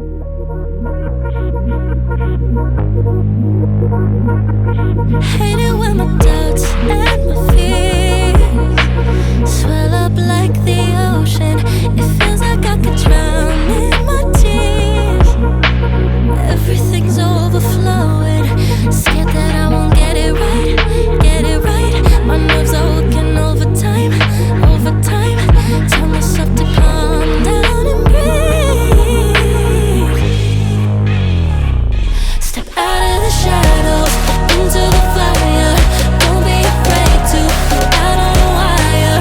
Hate it when my doubts and my fears swell up like the ocean. It feels like I could drown in my tears. Everything's overflowing. Scared that I won't get it right, get it right. My nerves are working overtime, overtime. Tell myself to calm down and breathe. Step out of the shadows into the fire. Don't be afraid to go out on a wire.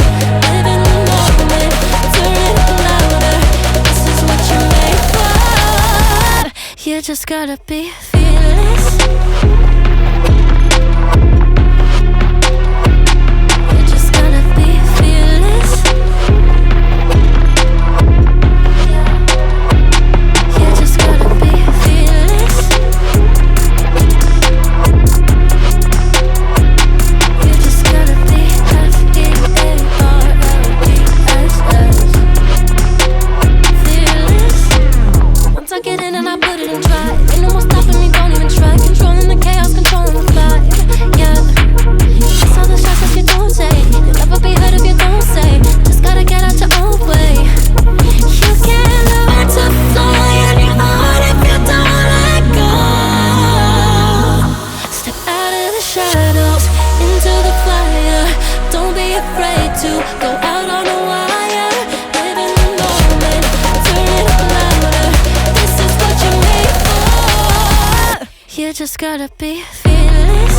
Live in the moment, turn it up louder. This is what you're made for. You just gotta be fearless. You just gotta be fearless. You just gotta be fearless. You just gotta be F-E-A-R-L-E-S-S. Fearless. Once I get in and I put it in drive, ain't no more stopping me, don't even try. Controlling the chaos, controlling the vibe. Yeah. That's all the shots that you don't take. You'll never be heard if you don't say. Just gotta get out your own way. You can't learn to fly on your own if you don't let go. Step out of the shadows into the fire. Don't be afraid to go out on a wire. Live in the moment, turn it up louder. This is what you're made for. You just gotta be fearless.